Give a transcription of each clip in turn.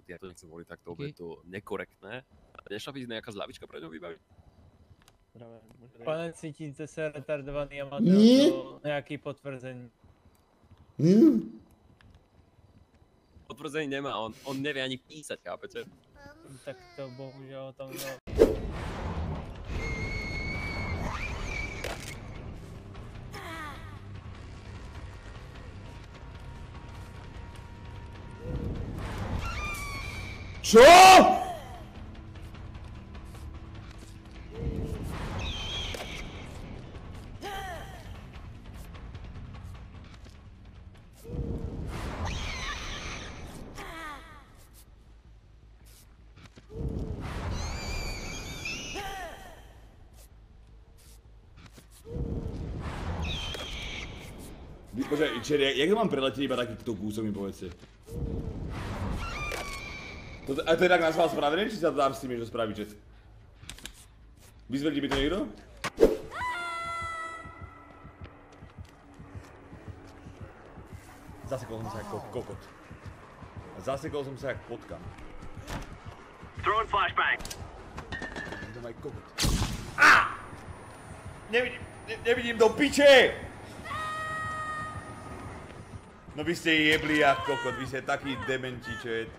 minúty, ja to nechcem voliť takto, okay. Je to nekorektné. Nešla byť nejaká zľavička pre ňou vybaviť? Pane, cítíte se retardovaný a máte na to nějaký potvrzení? Potvrzení nemá, on nevie ani písať, chápete? Tak to bohužel tam no. Čo?! Počkaj, jak to mám preletieť iba takýto kúsok, mi povedzte? A to je tak nazval spravené, či sa to dám s tým niečo spraviť, čet? Vyzvedí mi to niekto? Zasekol som sa jak kokot. Zasekol som sa jak potka. Throwing flashbang. To má kokot. Á! Nevidím do piče! No vy ste jebli jak kokot, vy ste taký dementi, čet.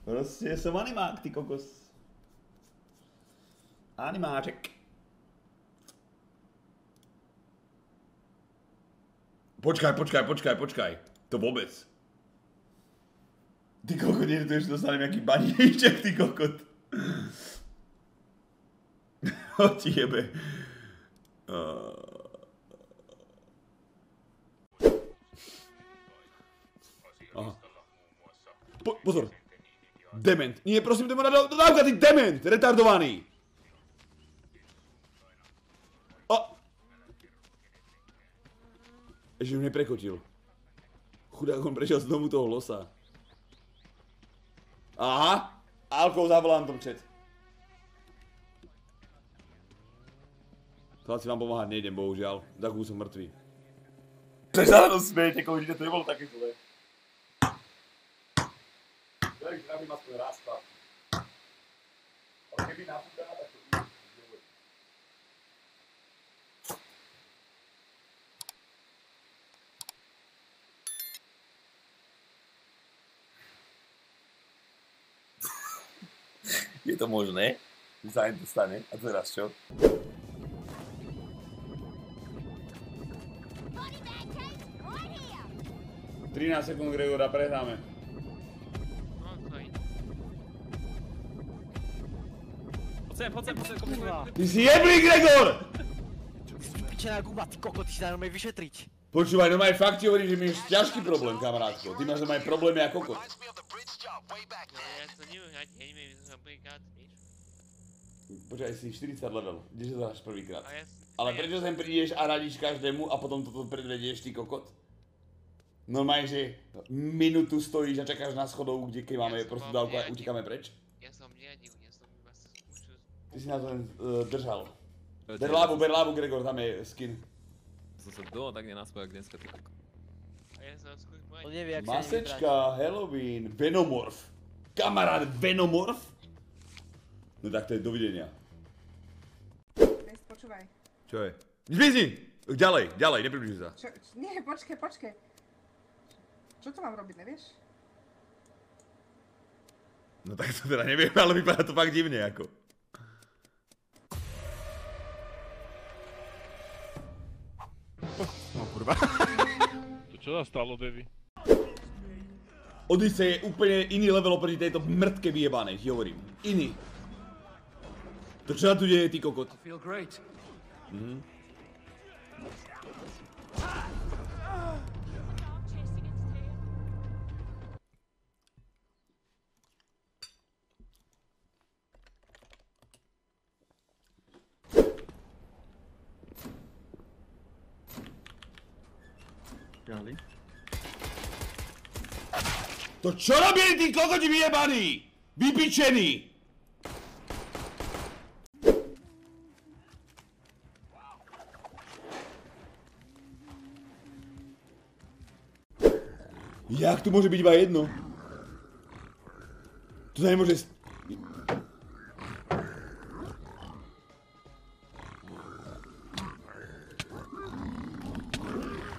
Proste som animák, ty kokos. Animáček. Počkaj. To vôbec. Ty kokot, nie, to ešte dostanem nejaký baníček, ty kokot. O ti jebe. Aha. Pozor. Dement. Nie, prosím, to má dodávka, ty dement! Retardovaný! Ešte ju neprekotil. Chudák, on prešiel znovu toho losa. Aha! Alkou za volantom, chat. Chlapci, vám pomáhať nejdem, bohužiaľ. Takú som mŕtvý. Prečo sa na to smiete, koľko to nebolo také zlé. Veľký trafím aspoň raz, tak. Ale keby napúka, tak to bude. Je to možné, že sa im to stane? A teraz čo? ...13 sekúnd, Gregora, prehráme. Poď sem, Ty si jeblý, Gregor! Čo ty si pičená guba, ty koko, ty si dá normálne vyšetriť. Počúvaj, no aj fakt ti hovorí, že mi máš ťažký problém, kamarátko. Ty máš aj problémy ako kokot. Počkaj, si 40 level, kdeže to dáš prvýkrát. Ale prečo sem prídeš a radíš každému a potom toto predvedieš, ty kokot? Normálne, že minútu stojíš a čakáš na schodov, kde keď máme proste dávku a utíkame preč? Ja som riadil, ja som iba sa skúšil. Ty si nás len držal. Ber lábu, Gregor, tam je skin. Som sa doma tak nenaspojak dneska, ty kokot. A ja som skúšil... Masečka, Halloween, Venomorph. Kamarát, Venomorph? No tak to je dovidenia. Počúvaj. Čo je? Zmizni! Ďalej, nepribližuj sa. Nie, počkaj. Čo to mám robiť, nevieš? No tak to teda neviem, ale vypadá to fakt divne ako. No kurva. To čo sa stalo, Devi? Odyssey je úplne iný level oproti tejto mŕtke vyjebanej, ti hovorím. Iný. To čo sa tu deje, ty kokot? To čo robili tí kokoti vyjebaní? Vypičení! Jak tu môže byť iba jedno? To sa nemôže...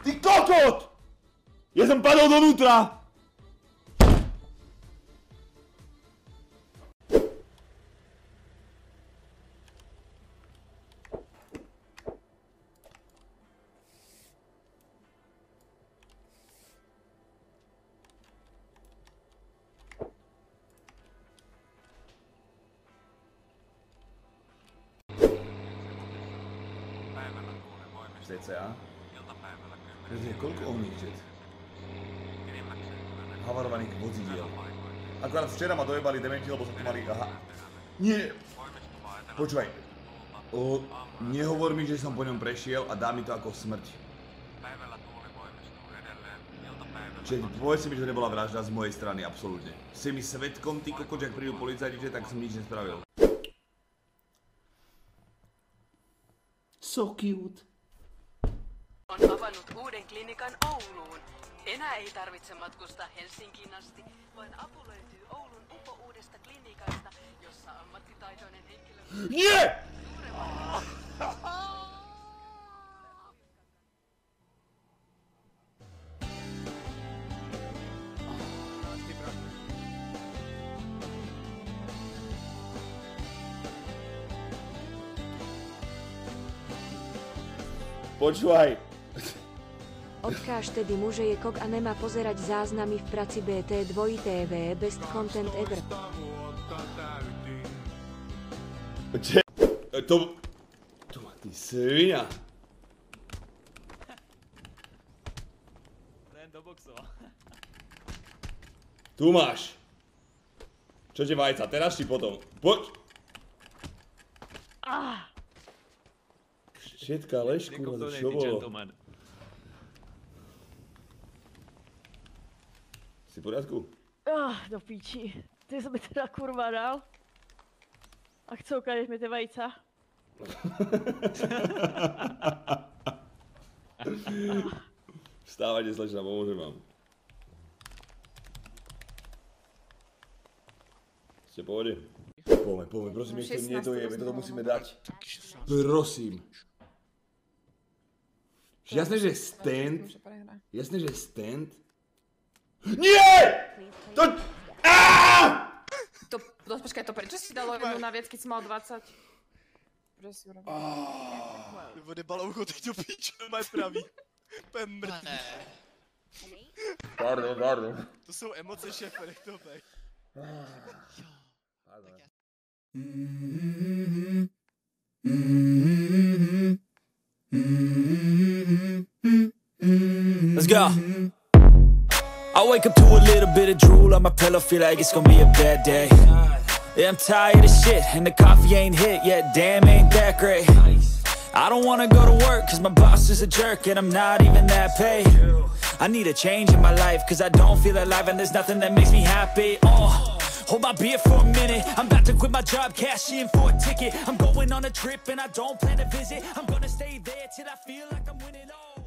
Ty kokot! Ja som padol dovnútra! CCA. Koľko ohníčet? Havarovaných vozidiel. Akorát včera ma dojebali dementi, lebo som tu mali... Aha. Nie! Počúvaj. Nehovor mi, že som po ňom prešiel a dá mi to ako smrť. Čiže povedz si mi, že to nebola vražda z mojej strany, absolútne. Si mi svedkom, ty kokot, ak prídu policajti, tak som nič nespravil. So cute. On avannut uuden klinikan Ouluun. Enää ei tarvitse matkustaa Helsinkiin asti, vaan apu löytyy Oulun upouudesta klinikasta, jossa ammattitaitoinen henkilö... Nie! Počúvaj. Odkáž tedy muže je kok a nemá pozerať záznamy v praci BT2TV best content ever. To má ty svina. Len do boxova. Tu máš. Čo ti vajca, teraz či potom? Poď. Všetká lež, kurva, čo bolo? Si v poriadku? Do píči. Ty som mi teda kurva dal. A chcú ukázať mi tie vajca. Vstávajte, slečna, pomôžem vám. Ste v pohode? Poďme, prosím, nech to nedojebe, toto musíme dať. Prosím. Jasné, že stand. Jasné, že stand. Nie! To... Počkaj, to prečo si dalo jednu na viac, keď si mal 20? Prečo si urobil? Lebo nebalo ucho, teď do píče, maj pravý. Úplně mrtvý. Pardon. To jsou emoce, šéfe, nech to bej. Let's go. I wake up to a little bit of drool on my pillow, feel like it's gonna be a bad day. Yeah, I'm tired of shit, and the coffee ain't hit yet, damn, ain't that great. I don't wanna go to work, cause my boss is a jerk, and I'm not even that paid. I need a change in my life, cause I don't feel alive, and there's nothing that makes me happy. Hold my beer for a minute, I'm about to quit my job, cash in for a ticket. I'm going on a trip, and I don't plan to visit. I'm gonna stay there till I feel like I'm winning all.